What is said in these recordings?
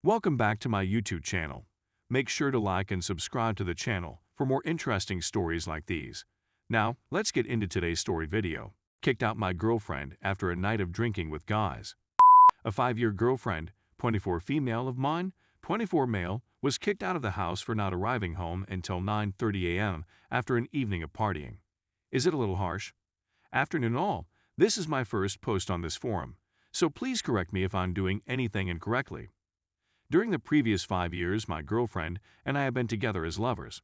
Welcome back to my YouTube channel. Make sure to like and subscribe to the channel for more interesting stories like these. Now, let's get into today's story video. Kicked out my girlfriend after a night of drinking with guys. A 5-year girlfriend, 24 female of mine, 24 male, was kicked out of the house for not arriving home until 9:30 a.m. after an evening of partying. Is it a little harsh? Afternoon all, this is my first post on this forum, so please correct me if I'm doing anything incorrectly. During the previous 5 years, my girlfriend and I have been together as lovers.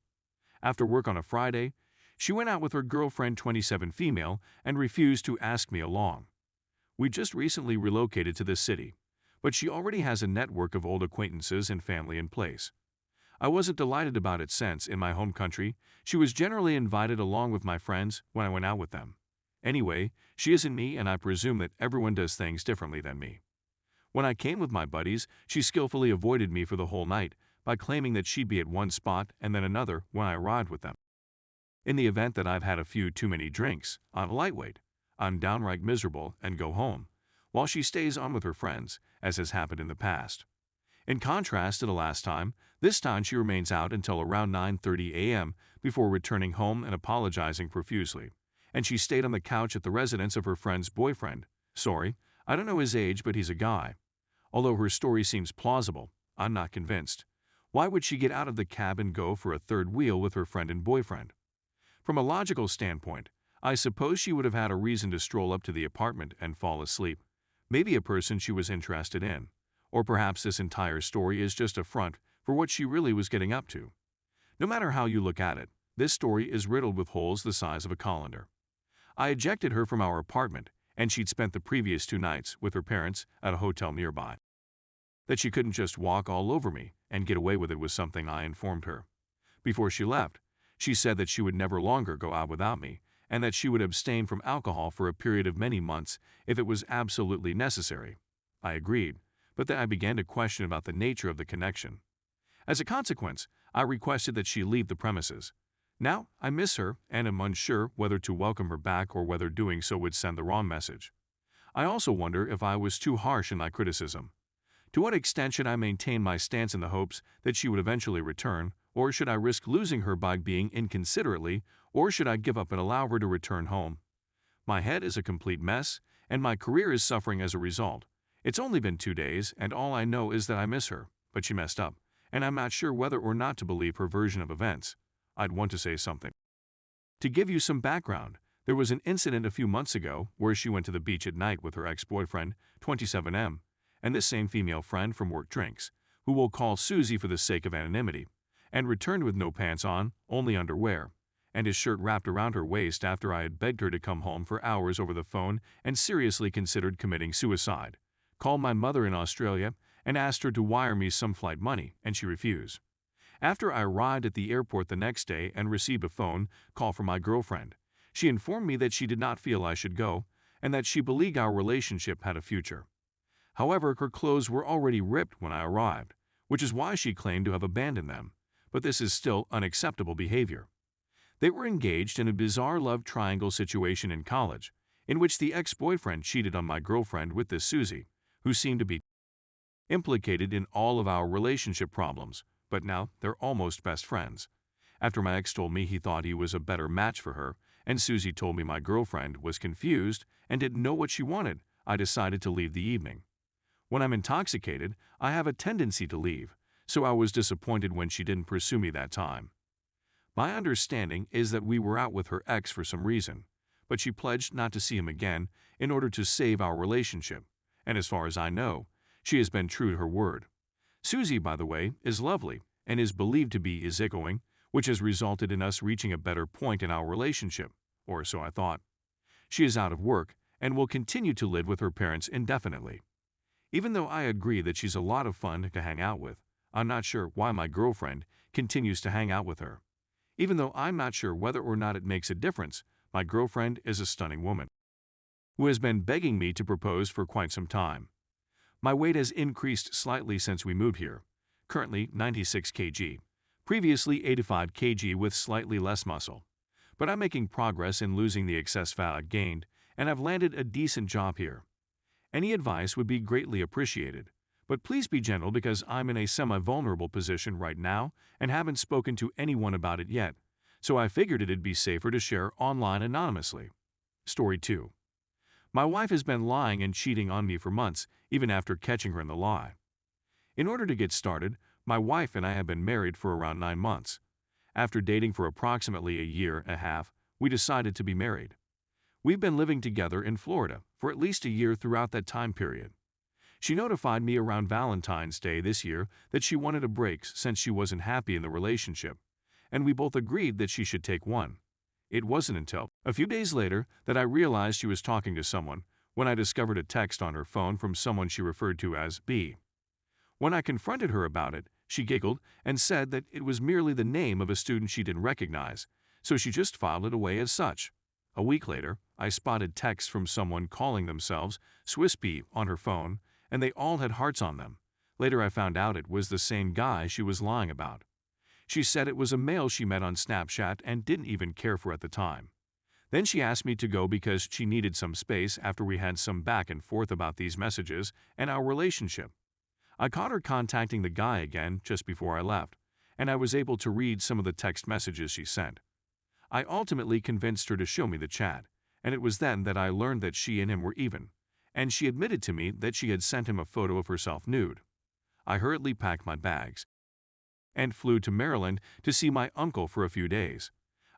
After work on a Friday, she went out with her girlfriend 27 female and refused to ask me along. We just recently relocated to this city, but she already has a network of old acquaintances and family in place. I wasn't delighted about it since, in my home country, she was generally invited along with my friends when I went out with them. Anyway, she isn't me, and I presume that everyone does things differently than me. When I came with my buddies, she skillfully avoided me for the whole night by claiming that she'd be at one spot and then another when I arrived with them. In the event that I've had a few too many drinks, I'm lightweight, I'm downright miserable and go home, while she stays on with her friends, as has happened in the past. In contrast to the last time, this time she remains out until around 9:30 a.m. before returning home and apologizing profusely, and she stayed on the couch at the residence of her friend's boyfriend. Sorry, I don't know his age, but he's a guy. Although her story seems plausible, I'm not convinced. Why would she get out of the cab and go for a third wheel with her friend and boyfriend? From a logical standpoint, I suppose she would have had a reason to stroll up to the apartment and fall asleep. Maybe a person she was interested in. Or perhaps this entire story is just a front for what she really was getting up to. No matter how you look at it, this story is riddled with holes the size of a colander. I ejected her from our apartment, and she'd spent the previous 2 nights with her parents at a hotel nearby. That she couldn't just walk all over me and get away with it was something I informed her. Before she left, she said that she would never longer go out without me, and that she would abstain from alcohol for a period of many months if it was absolutely necessary. I agreed, but then I began to question about the nature of the connection. As a consequence, I requested that she leave the premises. Now, I miss her and am unsure whether to welcome her back or whether doing so would send the wrong message. I also wonder if I was too harsh in my criticism. To what extent should I maintain my stance in the hopes that she would eventually return, or should I risk losing her by being inconsiderately, or should I give up and allow her to return home? My head is a complete mess, and my career is suffering as a result. It's only been 2 days, and all I know is that I miss her, but she messed up, and I'm not sure whether or not to believe her version of events. I'd want to say something. To give you some background, there was an incident a few months ago where she went to the beach at night with her ex-boyfriend, 27M, and this same female friend from work drinks, who we'll call Susie for the sake of anonymity, and returned with no pants on, only underwear, and his shirt wrapped around her waist after I had begged her to come home for hours over the phone and seriously considered committing suicide. Called my mother in Australia and asked her to wire me some flight money, and she refused. After I arrived at the airport the next day and received a phone call from my girlfriend, she informed me that she did not feel I should go and that she believed our relationship had a future. However, her clothes were already ripped when I arrived, which is why she claimed to have abandoned them, but this is still unacceptable behavior. They were engaged in a bizarre love triangle situation in college, in which the ex-boyfriend cheated on my girlfriend with this Susie, who seemed to be implicated in all of our relationship problems, but now they're almost best friends. After my ex told me he thought he was a better match for her, and Susie told me my girlfriend was confused and didn't know what she wanted, I decided to leave the evening. When I'm intoxicated, I have a tendency to leave, so I was disappointed when she didn't pursue me that time. My understanding is that we were out with her ex for some reason, but she pledged not to see him again in order to save our relationship, and as far as I know, she has been true to her word. Susie, by the way, is lovely and is believed to be easygoing, which has resulted in us reaching a better point in our relationship, or so I thought. She is out of work and will continue to live with her parents indefinitely. Even though I agree that she's a lot of fun to hang out with, I'm not sure why my girlfriend continues to hang out with her. Even though I'm not sure whether or not it makes a difference, my girlfriend is a stunning woman who has been begging me to propose for quite some time. My weight has increased slightly since we moved here, currently 96 kg, previously 85 kg with slightly less muscle. But I'm making progress in losing the excess fat I gained, and I've landed a decent job here. Any advice would be greatly appreciated, But please be gentle because I'm in a semi-vulnerable position right now and haven't spoken to anyone about it yet, so I figured it'd be safer to share online anonymously. Story 2. My wife has been lying and cheating on me for months, even after catching her in the lie. In order to get started, my wife and I have been married for around 9 months. After dating for approximately a year and a half, we decided to be married. We've been living together in Florida for at least a year throughout that time period. She notified me around Valentine's Day this year that she wanted a break since she wasn't happy in the relationship, and we both agreed that she should take one. It wasn't until a few days later that I realized she was talking to someone when I discovered a text on her phone from someone she referred to as B. When I confronted her about it, she giggled and said that it was merely the name of a student she didn't recognize, so she just filed it away as such. A week later, I spotted texts from someone calling themselves Swiss B on her phone, and they all had hearts on them. Later I found out it was the same guy she was lying about. She said it was a male she met on Snapchat and didn't even care for at the time. Then she asked me to go because she needed some space after we had some back and forth about these messages and our relationship. I caught her contacting the guy again just before I left, and I was able to read some of the text messages she sent. I ultimately convinced her to show me the chat, and it was then that I learned that she and him were even, and she admitted to me that she had sent him a photo of herself nude. I hurriedly packed my bags and flew to Maryland to see my uncle for a few days.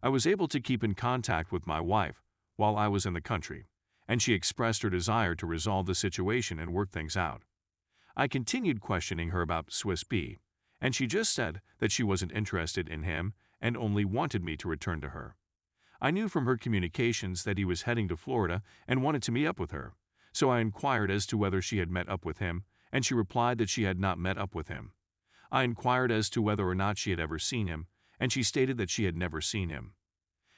I was able to keep in contact with my wife while I was in the country, and she expressed her desire to resolve the situation and work things out. I continued questioning her about Swiss B, and she just said that she wasn't interested in him and only wanted me to return to her. I knew from her communications that he was heading to Florida and wanted to meet up with her, so I inquired as to whether she had met up with him, and she replied that she had not met up with him. I inquired as to whether or not she had ever seen him, and she stated that she had never seen him.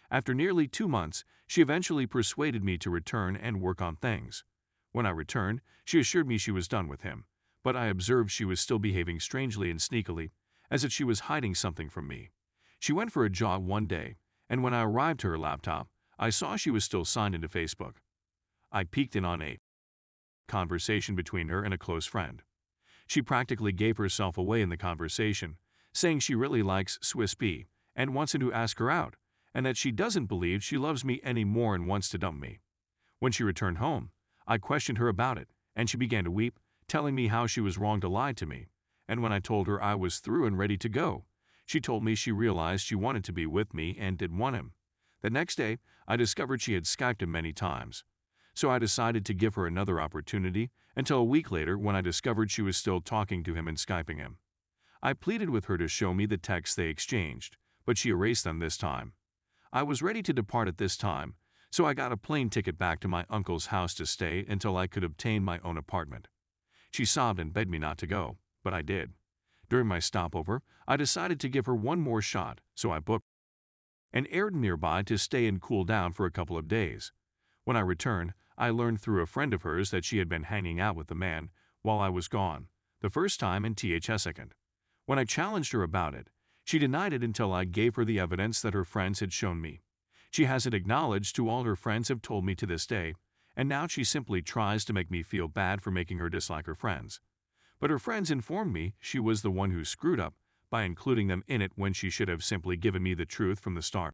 After nearly 2 months, she eventually persuaded me to return and work on things. When I returned, she assured me she was done with him, but I observed she was still behaving strangely and sneakily, as if she was hiding something from me. She went for a jog one day, and when I arrived to her laptop, I saw she was still signed into Facebook. I peeked in on a conversation between her and a close friend. She practically gave herself away in the conversation, saying she really likes Swiss B and wants him to ask her out, and that she doesn't believe she loves me anymore and wants to dump me. When she returned home, I questioned her about it, and she began to weep, telling me how she was wrong to lie to me, and when I told her I was through and ready to go, she told me she realized she wanted to be with me and didn't want him. The next day, I discovered she had Skyped him many times, so I decided to give her another opportunity until a week later when I discovered she was still talking to him and Skyping him. I pleaded with her to show me the texts they exchanged, but she erased them this time. I was ready to depart at this time, so I got a plane ticket back to my uncle's house to stay until I could obtain my own apartment. She sobbed and begged me not to go, but I did. During my stopover, I decided to give her one more shot, so I booked an Airbnb nearby to stay and cool down for a couple of days. When I returned, I learned through a friend of hers that she had been hanging out with the man while I was gone, the first time and second. When I challenged her about it, she denied it until I gave her the evidence that her friends had shown me. She hasn't acknowledged to all her friends have told me to this day, and now she simply tries to make me feel bad for making her dislike her friends. But her friends informed me she was the one who screwed up by including them in it when she should have simply given me the truth from the start.